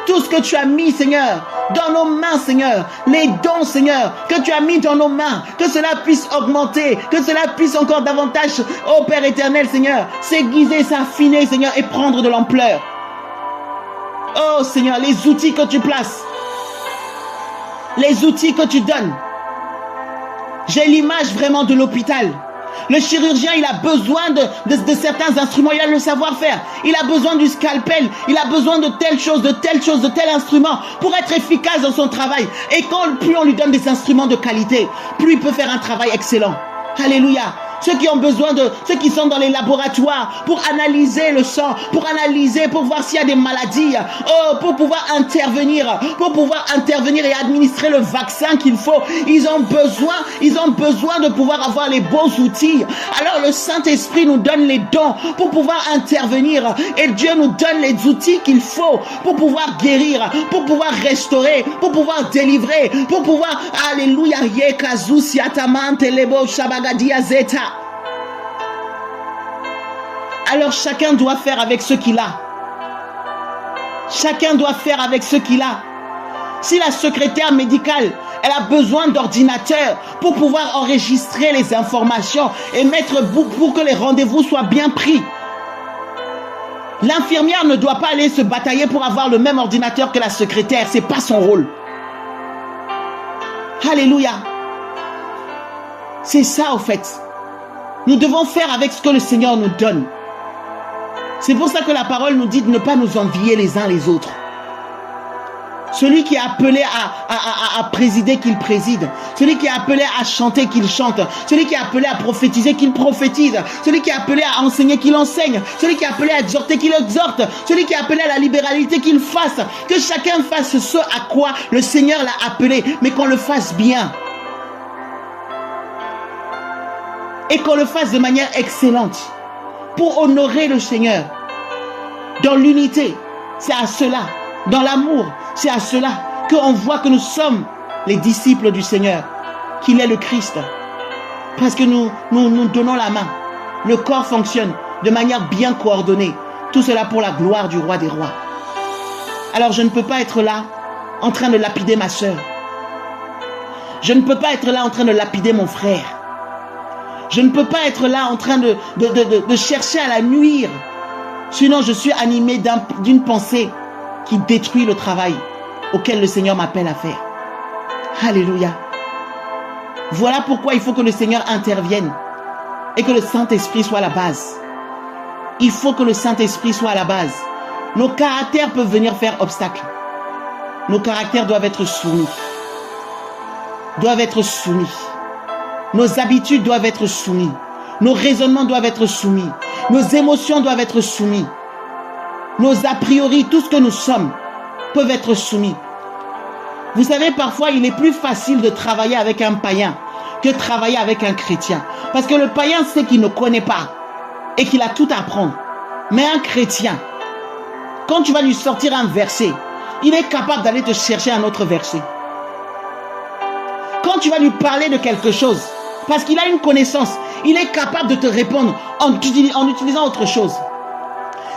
tout ce que tu as mis, Seigneur, dans nos mains, Seigneur, les dons, Seigneur, que tu as mis dans nos mains, que cela puisse augmenter, que cela puisse encore davantage, ô Père éternel, Seigneur, s'aiguiser, s'affiner, Seigneur, et prendre de l'ampleur. Oh Seigneur, les outils que tu places, les outils que tu donnes. J'ai l'image vraiment de l'hôpital. Le chirurgien, il a besoin de certains instruments, il a le savoir-faire. Il a besoin du scalpel, il a besoin de telle chose, de tel instrument pour être efficace dans son travail. Et plus on lui donne des instruments de qualité, plus il peut faire un travail excellent. Alléluia. Ceux qui ont besoin ceux qui sont dans les laboratoires pour analyser le sang, pour voir s'il y a des maladies, pour pouvoir intervenir et administrer le vaccin qu'il faut. Ils ont besoin de pouvoir avoir les bons outils. Alors le Saint-Esprit nous donne les dons pour pouvoir intervenir et Dieu nous donne les outils qu'il faut pour pouvoir guérir, pour pouvoir restaurer, pour pouvoir délivrer, pour pouvoir, alléluia, yekazu siatamante lebo shabagadia zeta. Alors chacun doit faire avec ce qu'il a. Chacun doit faire avec ce qu'il a. Si la secrétaire médicale, elle a besoin d'ordinateur pour pouvoir enregistrer les informations et mettre pour que les rendez-vous soient bien pris. L'infirmière ne doit pas aller se batailler pour avoir le même ordinateur que la secrétaire. Ce n'est pas son rôle. Alléluia. C'est ça au fait. Nous devons faire avec ce que le Seigneur nous donne. C'est pour ça que la parole nous dit de ne pas nous envier les uns les autres. Celui qui est appelé à présider, qu'il préside. Celui qui est appelé à chanter, qu'il chante. Celui qui est appelé à prophétiser, qu'il prophétise. Celui qui est appelé à enseigner, qu'il enseigne. Celui qui est appelé à exhorter, qu'il exhorte. Celui qui est appelé à la libéralité, qu'il fasse. Que chacun fasse ce à quoi le Seigneur l'a appelé, mais qu'on le fasse bien. Et qu'on le fasse de manière excellente. Pour honorer le Seigneur. Dans l'unité, c'est à cela. Dans l'amour, c'est à cela qu'on voit que nous sommes les disciples du Seigneur, qu'il est le Christ. Parce que nous donnons la main. Le corps fonctionne de manière bien coordonnée. Tout cela pour la gloire du roi des rois. Alors je ne peux pas être là en train de lapider ma soeur. Je ne peux pas être là en train de lapider mon frère. Je ne peux pas être là en train de chercher à la nuire. Sinon, je suis animé d'une pensée qui détruit le travail auquel le Seigneur m'appelle à faire. Alléluia. Voilà pourquoi il faut que le Seigneur intervienne et que le Saint-Esprit soit la base. Il faut que le Saint-Esprit soit la base. Nos caractères peuvent venir faire obstacle. Nos caractères doivent être soumis. Nos habitudes doivent être soumises. Nos raisonnements doivent être soumis. Nos émotions doivent être soumises. Nos a priori, tout ce que nous sommes, peuvent être soumis. Vous savez, parfois, il est plus facile de travailler avec un païen que de travailler avec un chrétien. Parce que le païen sait qu'il ne connaît pas et qu'il a tout à apprendre. Mais un chrétien, quand tu vas lui sortir un verset, il est capable d'aller te chercher un autre verset. Quand tu vas lui parler de quelque chose, parce qu'il a une connaissance, il est capable de te répondre en utilisant autre chose.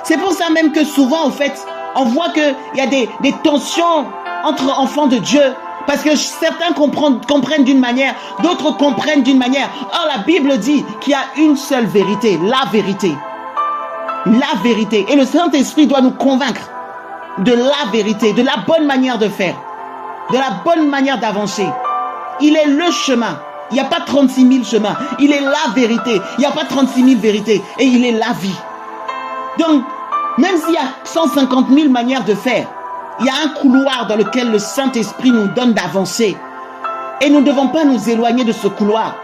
C'est pour ça même que souvent, en fait, on voit qu'il y a des tensions entre enfants de Dieu. Parce que certains comprennent d'une manière, d'autres comprennent d'une manière. Or, la Bible dit qu'il y a une seule vérité, la vérité. La vérité. Et le Saint-Esprit doit nous convaincre de la vérité, de la bonne manière de faire, de la bonne manière d'avancer. Il est le chemin. Il n'y a pas 36 000 chemins. Il est la vérité. Il n'y a pas 36 000 vérités. Et il est la vie. Donc, même s'il y a 150 000 manières de faire, il y a un couloir dans lequel le Saint-Esprit nous donne d'avancer. Et nous ne devons pas nous éloigner de ce couloir.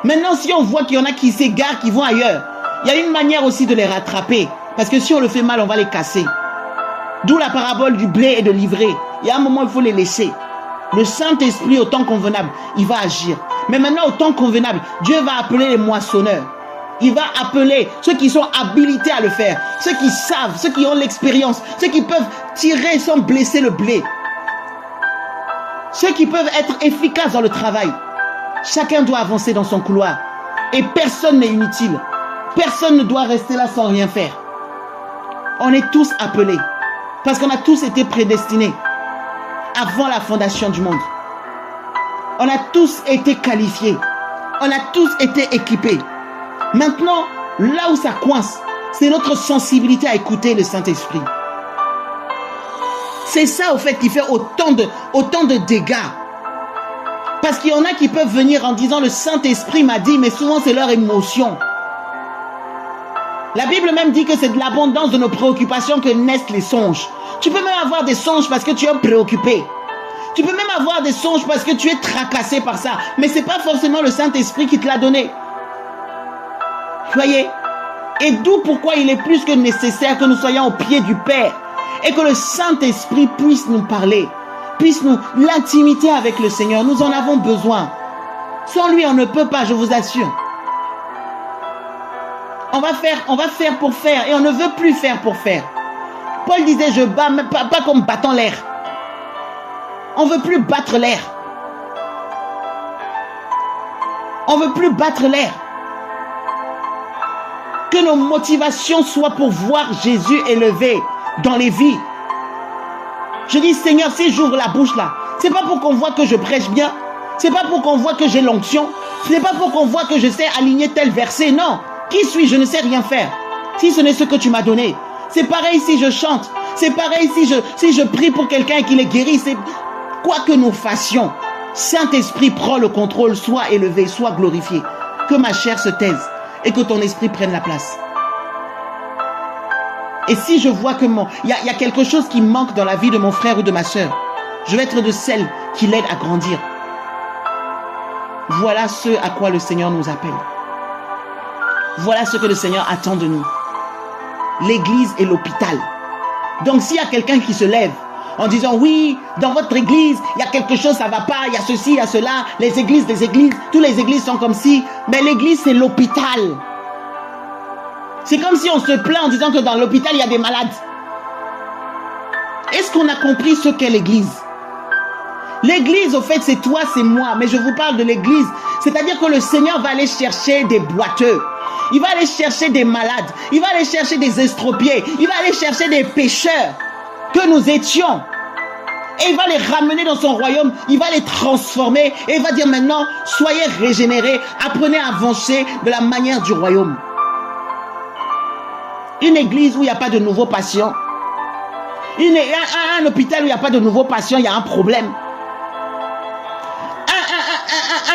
Maintenant, si on voit qu'il y en a qui s'égarent, qui vont ailleurs, il y a une manière aussi de les rattraper. Parce que si on le fait mal, on va les casser. D'où la parabole du blé et de l'ivraie. Il y a un moment, il faut les laisser. Le Saint-Esprit, au temps convenable, il va agir. Mais maintenant, au temps convenable, Dieu va appeler les moissonneurs. Il va appeler ceux qui sont habilités à le faire, ceux qui savent, ceux qui ont l'expérience, ceux qui peuvent tirer sans blesser le blé, ceux qui peuvent être efficaces dans le travail. Chacun doit avancer dans son couloir et personne n'est inutile. Personne ne doit rester là sans rien faire. On est tous appelés. Parce qu'on a tous été prédestinés avant la fondation du monde. On a tous été qualifiés. On a tous été équipés. Maintenant, là où ça coince, c'est notre sensibilité à écouter le Saint-Esprit. C'est ça, au fait, qui fait autant de dégâts. Parce qu'il y en a qui peuvent venir en disant « Le Saint-Esprit m'a dit », mais souvent c'est leur émotion. La Bible même dit que c'est de l'abondance de nos préoccupations que naissent les songes. Tu peux même avoir des songes parce que tu es préoccupé. Tu peux même avoir des songes parce que tu es tracassé par ça. Mais ce n'est pas forcément le Saint-Esprit qui te l'a donné. Voyez? Et d'où pourquoi il est plus que nécessaire que nous soyons au pied du Père et que le Saint-Esprit puisse nous parler, puisse nous l'intimité avec le Seigneur. Nous en avons besoin. Sans lui, on ne peut pas, je vous assure. On va faire pour faire et on ne veut plus faire pour faire. Paul disait, je bats, pas comme battant l'air. On ne veut plus battre l'air. On ne veut plus battre l'air. Que nos motivations soient pour voir Jésus élevé dans les vies. Je dis, Seigneur, si j'ouvre la bouche là, c'est pas pour qu'on voit que je prêche bien. C'est pas pour qu'on voit que j'ai l'onction. Ce n'est pas pour qu'on voit que je sais aligner tel verset. Non. Qui suis-je? Je ne sais rien faire. Si ce n'est ce que tu m'as donné. C'est pareil si je chante. C'est pareil si je prie pour quelqu'un et qu'il est guéri. C'est quoi que nous fassions. Saint-Esprit, prend le contrôle. Sois élevé, sois glorifié. Que ma chair se taise et que ton esprit prenne la place. Et si je vois que il y a quelque chose qui manque dans la vie de mon frère ou de ma soeur, je vais être de celle qui l'aide à grandir. Voilà ce à quoi le Seigneur nous appelle. Voilà ce que le Seigneur attend de nous. L'église est l'hôpital. Donc s'il y a quelqu'un qui se lève en disant oui, dans votre église, il y a quelque chose, ça ne va pas, il y a ceci, il y a cela, les églises, toutes les églises sont comme ci, mais l'église c'est l'hôpital. C'est comme si on se plaint en disant que dans l'hôpital il y a des malades. Est-ce qu'on a compris ce qu'est l'église? L'église, au fait, c'est toi, c'est moi, mais je vous parle de l'église. C'est-à-dire que le Seigneur va aller chercher des boiteux. Il va aller chercher des malades. Il va aller chercher des estropiés. Il va aller chercher des pécheurs que nous étions. Et il va les ramener dans son royaume. Il va les transformer. Et il va dire maintenant, soyez régénérés. Apprenez à avancer de la manière du royaume. Une église où il n'y a pas de nouveaux patients. Un hôpital où il n'y a pas de nouveaux patients, il y a un problème.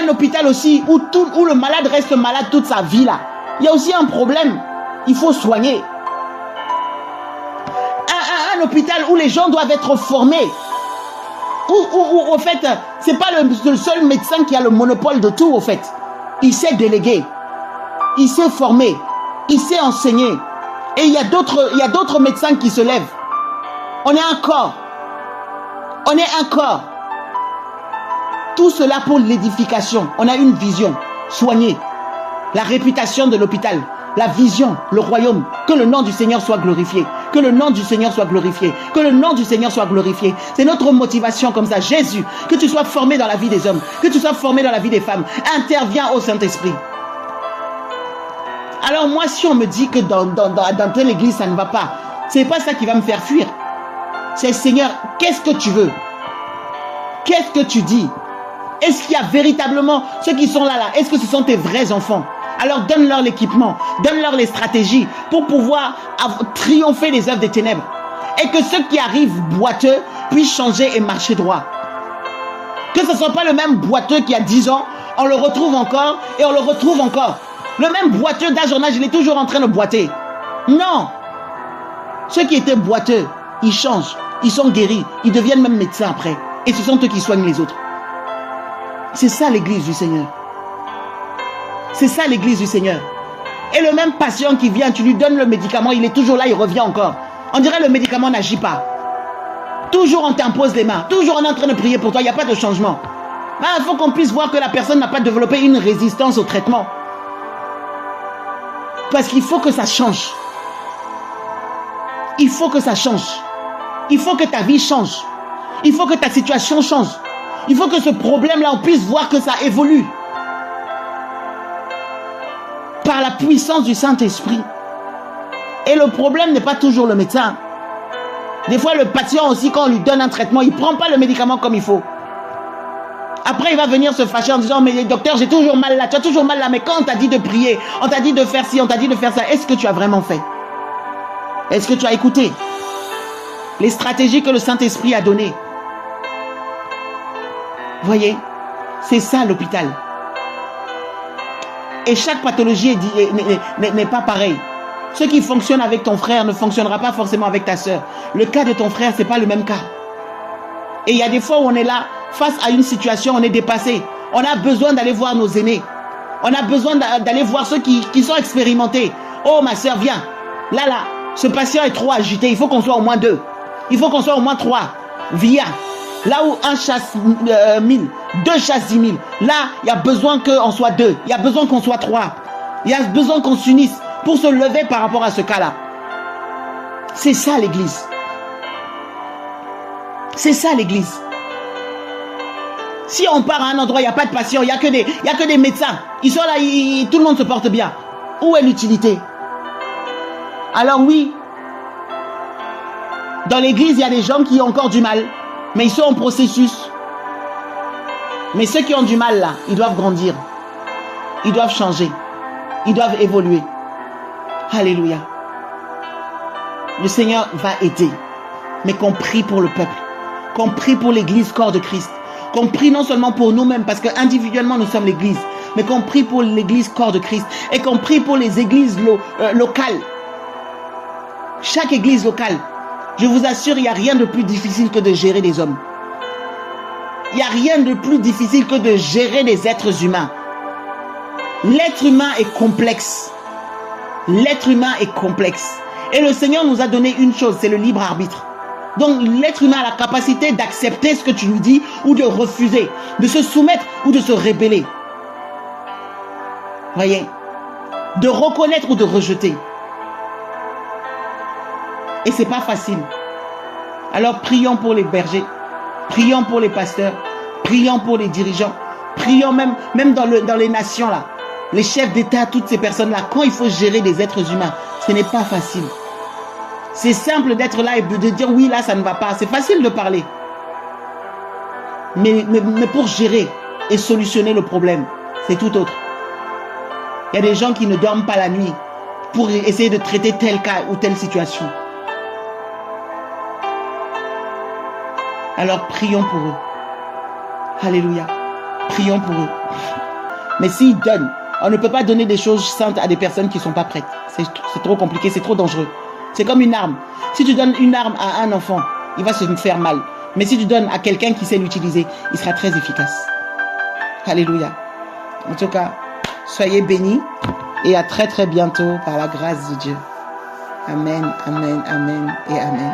Un hôpital aussi où le malade reste malade toute sa vie là. Il y a aussi un problème. Il faut soigner. Un hôpital où les gens doivent être formés. Où au fait, c'est pas le seul médecin qui a le monopole de tout au fait. Il sait déléguer. Il sait former. Il sait enseigner. Et il y a d'autres médecins qui se lèvent. On est un corps. On est un corps. Tout cela pour l'édification. On a une vision. Soigner. La réputation de l'hôpital. La vision. Le royaume. Que le nom du Seigneur soit glorifié. Que le nom du Seigneur soit glorifié. Que le nom du Seigneur soit glorifié. C'est notre motivation comme ça. Jésus, que tu sois formé dans la vie des hommes. Que tu sois formé dans la vie des femmes. Interviens au Saint-Esprit. Alors moi, si on me dit que dans telle église, ça ne va pas, c'est pas ça qui va me faire fuir. C'est Seigneur, qu'est-ce que tu veux? Qu'est-ce que tu dis? Est-ce qu'il y a véritablement ceux qui sont là, est-ce que ce sont tes vrais enfants? Alors donne-leur l'équipement, donne-leur les stratégies pour pouvoir triompher des œuvres des ténèbres. Et que ceux qui arrivent boiteux puissent changer et marcher droit. Que ce ne soit pas le même boiteux qui a 10 ans, on le retrouve encore et on le retrouve encore. Le même boiteux d'âge en âge, il est toujours en train de boiter. Non. Ceux qui étaient boiteux, ils changent, ils sont guéris, ils deviennent même médecins après. Et ce sont eux qui soignent les autres. C'est ça l'église du Seigneur. C'est ça l'église du Seigneur. Et le même patient qui vient, tu lui donnes le médicament, il est toujours là, il revient encore. On dirait que le médicament n'agit pas. Toujours on t'impose les mains, toujours on est en train de prier pour toi, il n'y a pas de changement. Il faut qu'on puisse voir que la personne n'a pas développé une résistance au traitement. Parce qu'il faut que ça change. Il faut que ça change. Il faut que ta vie change. Il faut que ta situation change. Il faut que ce problème-là, on puisse voir que ça évolue. Par la puissance du Saint-Esprit. Et le problème n'est pas toujours le médecin. Des fois, le patient aussi, quand on lui donne un traitement, il ne prend pas le médicament comme il faut. Après, il va venir se fâcher en disant, mais docteur, j'ai toujours mal là, tu as toujours mal là, mais quand on t'a dit de prier, on t'a dit de faire ci, on t'a dit de faire ça, est-ce que tu as vraiment fait? Est-ce que tu as écouté les stratégies que le Saint-Esprit a données? Voyez, c'est ça l'hôpital. Et chaque pathologie n'est pas pareille. Ce qui fonctionne avec ton frère ne fonctionnera pas forcément avec ta soeur. Le cas de ton frère, ce n'est pas le même cas. Et il y a des fois où on est là, face à une situation, on est dépassé. On a besoin d'aller voir nos aînés. On a besoin d'aller voir ceux qui sont expérimentés. Oh, ma soeur, viens. Là, ce patient est trop agité. Il faut qu'on soit au moins 2. Il faut qu'on soit au moins 3. Viens. Là où un chasse 1000, 2 chassent 10 000. Là, il y a besoin qu'on soit 2. Il y a besoin qu'on soit 3. Il y a besoin qu'on s'unisse pour se lever par rapport à ce cas-là. C'est ça l'église. C'est ça l'église. Si on part à un endroit, il n'y a pas de patients, il n'y a que des médecins. Ils sont là, tout le monde se porte bien. Où est l'utilité? Alors oui, dans l'église, il y a des gens qui ont encore du mal, mais ils sont en processus. Mais ceux qui ont du mal là, ils doivent grandir. Ils doivent changer. Ils doivent évoluer. Alléluia. Le Seigneur va aider. Mais qu'on prie pour le peuple. Qu'on prie pour l'église corps de Christ. Qu'on prie non seulement pour nous-mêmes, parce qu'individuellement nous sommes l'église, mais qu'on prie pour l'église corps de Christ. Et qu'on prie pour les églises locales. Chaque église locale. Je vous assure, il n'y a rien de plus difficile que de gérer des hommes. Il n'y a rien de plus difficile que de gérer des êtres humains. L'être humain est complexe. L'être humain est complexe. Et le Seigneur nous a donné une chose, c'est le libre arbitre. Donc l'être humain a la capacité d'accepter ce que tu lui dis ou de refuser, de se soumettre ou de se rebeller. Voyez, de reconnaître ou de rejeter. Et c'est pas facile. Alors prions pour les bergers, prions pour les pasteurs, prions pour les dirigeants, prions même dans les nations là, les chefs d'État, toutes ces personnes là, quand il faut gérer des êtres humains, ce n'est pas facile. C'est simple d'être là et de dire oui là ça ne va pas, c'est facile de parler. Mais pour gérer et solutionner le problème, c'est tout autre. Il y a des gens qui ne dorment pas la nuit pour essayer de traiter tel cas ou telle situation. Alors prions pour eux. Alléluia. Prions pour eux. Mais s'ils donnent, on ne peut pas donner des choses saintes à des personnes qui ne sont pas prêtes. C'est trop compliqué, c'est trop dangereux. C'est comme une arme. Si tu donnes une arme à un enfant, il va se faire mal. Mais si tu donnes à quelqu'un qui sait l'utiliser, il sera très efficace. Alléluia. En tout cas, soyez bénis et à très très bientôt par la grâce de Dieu. Amen, amen, amen et amen.